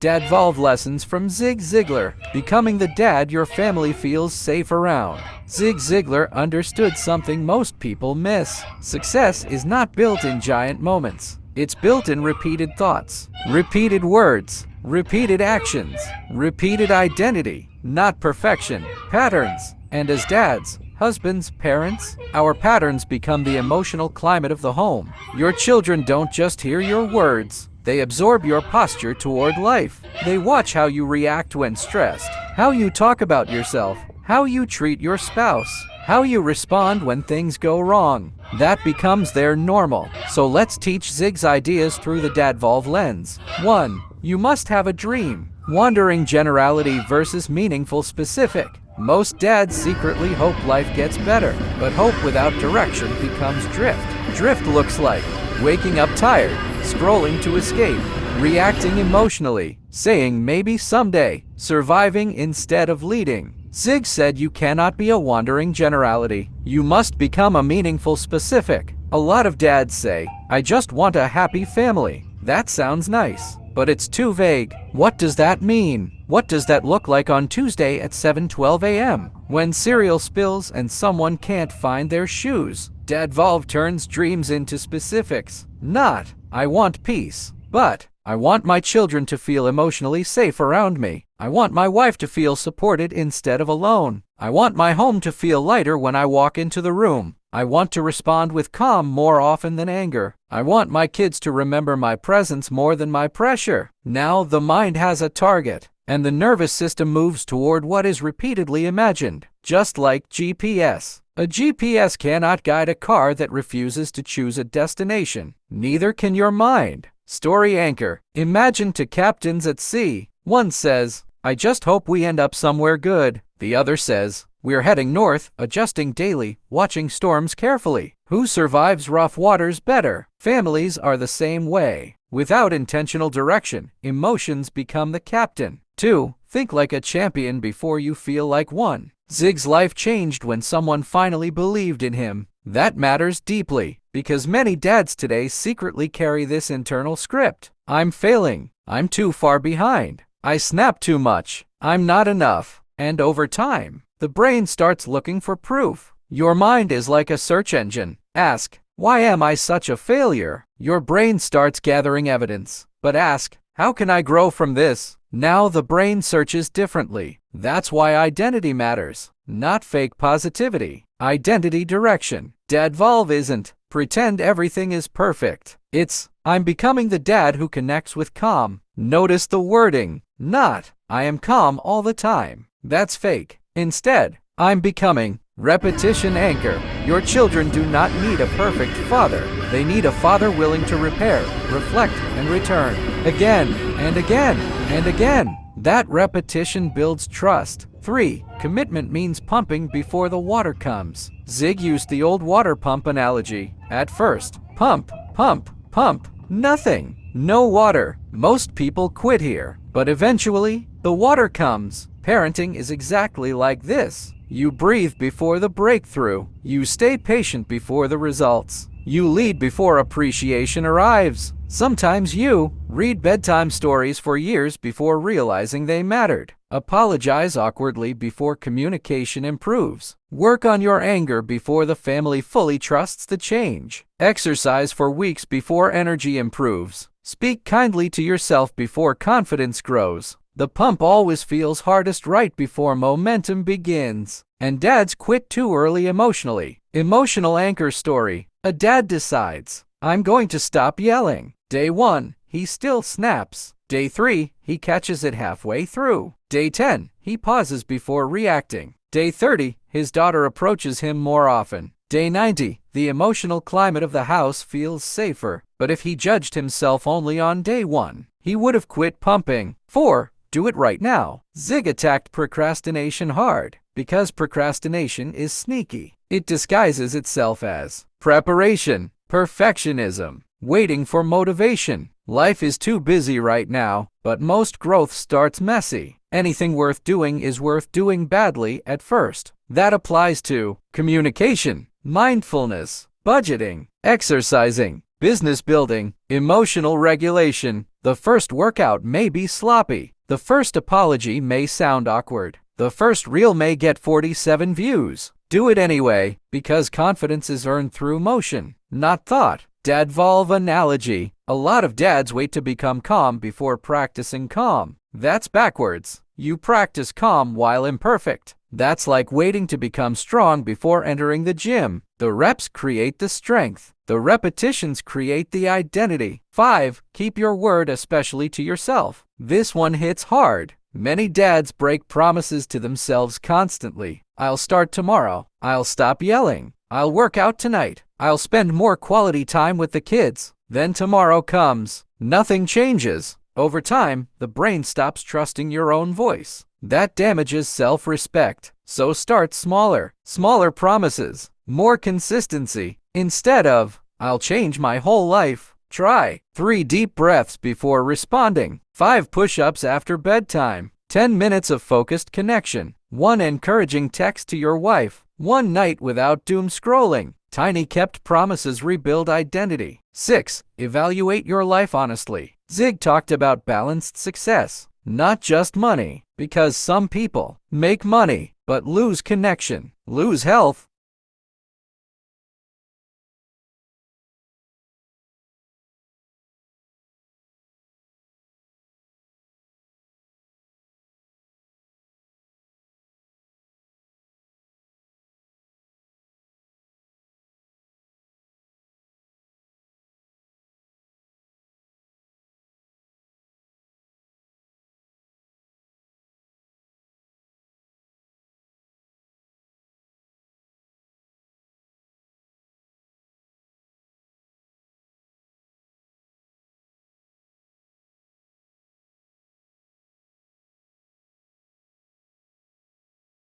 DadVolve lessons from Ziglar. Becoming the dad your family feels safe around. Ziglar understood something most people miss. Success is not built in giant moments. It's built in repeated thoughts, repeated words, repeated actions, repeated identity, not perfection, patterns. And as dads, husbands, parents, our patterns become the emotional climate of the home. Your children don't just hear your words, they absorb your posture toward life. They watch how you react when stressed, how you talk about yourself, how you treat your spouse, how you respond when things go wrong. That becomes their normal. So let's teach Zig's ideas through the DadVolve lens. 1. You must have a dream. Wandering generality versus meaningful specific. Most dads secretly hope life gets better, but hope without direction becomes drift. Drift looks like waking up tired, scrolling to escape, reacting emotionally, saying maybe someday, surviving instead of leading. Zig said you cannot be a wandering generality. You must become a meaningful specific. A lot of dads say, I just want a happy family. That sounds nice, but it's too vague. What does that mean? What does that look like on Tuesday at 7:12 a.m. when cereal spills and someone can't find their shoes? DadVolve turns dreams into specifics. Not, I want peace, but I want my children to feel emotionally safe around me. I want my wife to feel supported instead of alone. I want my home to feel lighter when I walk into the room. I want to respond with calm more often than anger. I want my kids to remember my presence more than my pressure. Now the mind has a target, and the nervous system moves toward what is repeatedly imagined, just like GPS. A GPS cannot guide a car that refuses to choose a destination. Neither can your mind. Story anchor. Imagine two captains at sea. One says, I just hope we end up somewhere good. The other says, we're heading north, adjusting daily, watching storms carefully. Who survives rough waters better? Families are the same way. Without intentional direction, emotions become the captain. 2. Think like a champion before you feel like one. Zig's life changed when someone finally believed in him. That matters deeply, because many dads today secretly carry this internal script. I'm failing. I'm too far behind. I snap too much. I'm not enough. And over time, the brain starts looking for proof. Your mind is like a search engine. Ask, why am I such a failure? Your brain starts gathering evidence. But ask, how can I grow from this? Now the brain searches differently. That's why identity matters, not fake positivity. Identity direction. DadVolve isn't pretend everything is perfect. It's I'm becoming the dad who connects with calm. Notice the wording, not I am calm all the time. That's fake. Instead, I'm becoming repetition anchor. Your children do not need a perfect father. They need a father willing to repair, reflect, and return. Again, and again, and again. That repetition builds trust. 3. Commitment means pumping before the water comes. Zig used the old water pump analogy. At first, pump, pump, pump, nothing. No water. Most people quit here. But eventually, the water comes. Parenting is exactly like this. You breathe before the breakthrough. You stay patient before the results. You lead before appreciation arrives. Sometimes you read bedtime stories for years before realizing they mattered. Apologize awkwardly before communication improves. Work on your anger before the family fully trusts the change. Exercise for weeks before energy improves. Speak kindly to yourself before confidence grows. The pump always feels hardest right before momentum begins. And dads quit too early emotionally. Emotional anchor story. A dad decides, I'm going to stop yelling. Day 1, he still snaps. Day 3, he catches it halfway through. Day 10, he pauses before reacting. Day 30, his daughter approaches him more often. Day 90, the emotional climate of the house feels safer. But if he judged himself only on day 1, he would have quit pumping. 4. Do it right now. Zig attacked procrastination hard because procrastination is sneaky. It disguises itself as preparation, perfectionism, waiting for motivation. Life is too busy right now, but most growth starts messy. Anything worth doing is worth doing badly at first. That applies to communication, mindfulness, budgeting, exercising, Business building, emotional regulation. The first workout may be sloppy. The first apology may sound awkward. The first reel may get 47 views. Do it anyway, because confidence is earned through motion, not thought. DadVolve analogy. A lot of dads wait to become calm before practicing calm. That's backwards. You practice calm while imperfect. That's like waiting to become strong before entering the gym. The reps create the strength. The repetitions create the identity. 5. Keep your word, especially to yourself. This one hits hard. Many dads break promises to themselves constantly. I'll start tomorrow. I'll stop yelling. I'll work out tonight. I'll spend more quality time with the kids. Then tomorrow comes. Nothing changes. Over time, the brain stops trusting your own voice. That damages self-respect. So start smaller. Smaller promises. More consistency. Instead of, I'll change my whole life, try 3 deep breaths before responding, 5 push-ups after bedtime, 10 minutes of focused connection, 1 encouraging text to your wife, 1 night without doom scrolling. Tiny kept promises rebuild identity. 6. Evaluate your life honestly. Zig talked about balanced success, not just money, because some people make money but lose connection, lose health,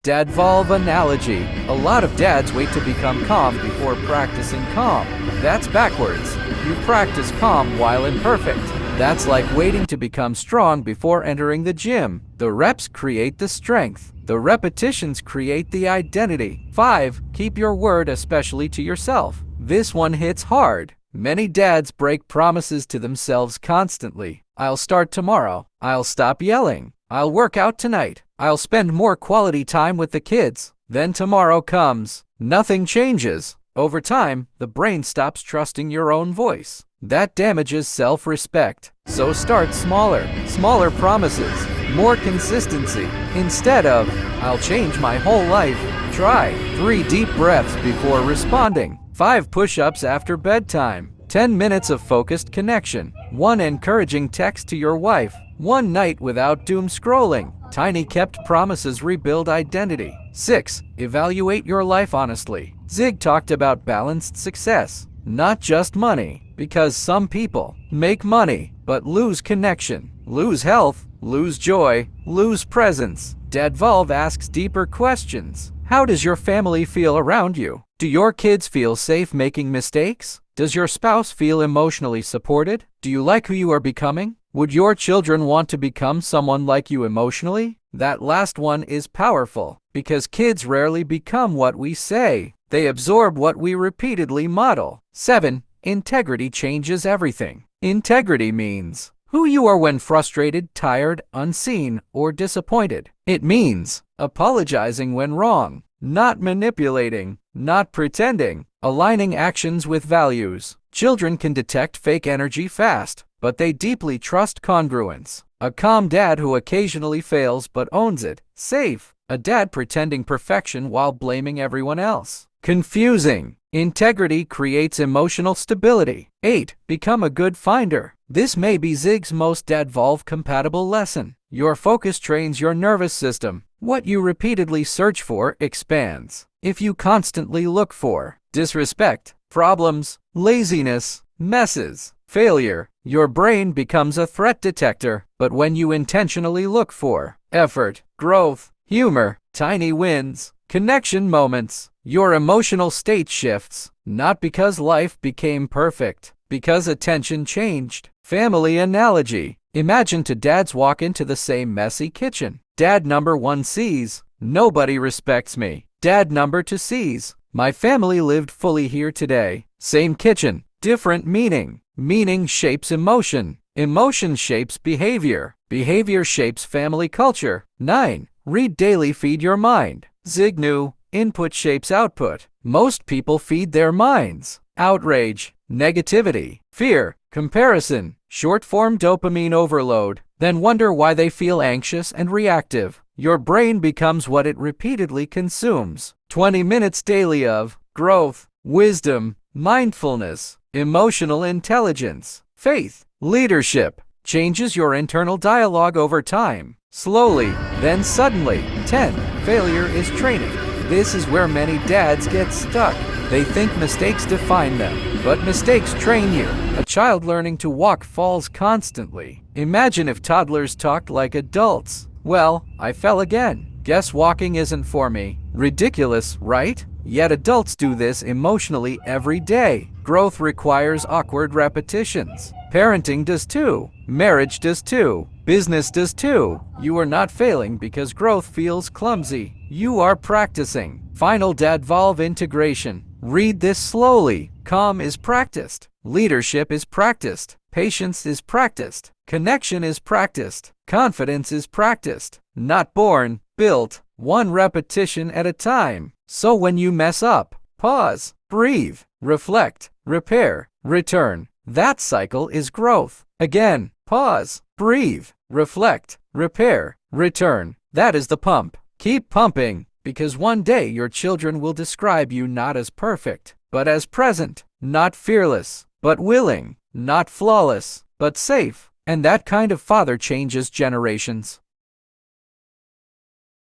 DadVolve analogy. A lot of dads wait to become calm before practicing calm. That's backwards. You practice calm while imperfect. That's like waiting to become strong before entering the gym. The reps create the strength. The repetitions create the identity. 5. Keep your word, especially to yourself. This one hits hard. Many dads break promises to themselves constantly. I'll start tomorrow. I'll stop yelling. I'll work out tonight. I'll spend more quality time with the kids. Then tomorrow comes. Nothing changes. Over time, the brain stops trusting your own voice. That damages self-respect. So start smaller. Smaller promises. More consistency. Instead of, I'll change my whole life, try 3 deep breaths before responding. 5 push-ups after bedtime. 10 minutes of focused connection. 1 encouraging text to your wife. 1 night without doom scrolling. Tiny kept promises rebuild identity. 6. Evaluate your life honestly. Zig talked about balanced success, not just money, because some people make money but lose connection, lose health, lose joy, lose presence. DadVolve asks deeper questions. How does your family feel around you? Do your kids feel safe making mistakes? Does your spouse feel emotionally supported? Do you like who you are becoming? Would your children want to become someone like you emotionally? That last one is powerful, because kids rarely become what we say. They absorb what we repeatedly model. 7. Integrity changes everything. Integrity means who you are when frustrated, tired, unseen, or disappointed. It means apologizing when wrong, not manipulating, not pretending, aligning actions with values. Children can detect fake energy fast, but they deeply trust congruence. A calm dad who occasionally fails but owns it. Safe. A dad pretending perfection while blaming everyone else. Confusing. Integrity creates emotional stability. 8. Become a good finder. This may be Zig's most DadVolve compatible lesson. Your focus trains your nervous system. What you repeatedly search for expands. If you constantly look for disrespect, problems, laziness, messes, failure, your brain becomes a threat detector. But when you intentionally look for effort, growth, humor, tiny wins, connection moments, your emotional state shifts, not because life became perfect, because attention changed. Family analogy. Imagine 2 dads walk into the same messy kitchen. Dad number 1 sees, nobody respects me. Dad number 2 sees, my family lived fully here today. Same kitchen, Different meaning. Meaning shapes emotion. Emotion shapes behavior. Behavior shapes family culture. 9. Read daily, feed your mind. Ziglar. Input shapes output. Most people feed their minds. Outrage, negativity, fear, comparison, short-form dopamine overload, then wonder why they feel anxious and reactive. Your brain becomes what it repeatedly consumes. 20 minutes daily of growth, wisdom, mindfulness, emotional intelligence, faith, leadership changes your internal dialogue over time. Slowly, then suddenly. 10. Failure is training. This is where many dads get stuck. They think mistakes define them, but mistakes train you. A child learning to walk falls constantly. Imagine if toddlers talked like adults. Well, I fell again. Guess walking isn't for me. Ridiculous, right? Yet adults do this emotionally every day. Growth requires awkward repetitions. Parenting does too. Marriage does too. Business does too. You are not failing because growth feels clumsy. You are practicing. Final DadVolve integration. Read this slowly. Calm is practiced. Leadership is practiced. Patience is practiced. Connection is practiced. Confidence is practiced. Not born, built, one repetition at a time. So when you mess up, pause, breathe, reflect, repair, return. That cycle is growth. Again, pause, breathe, reflect, repair, return. That is the pump. Keep pumping, because one day your children will describe you not as perfect, but as present, not fearless, but willing, not flawless, but safe. And that kind of father changes generations.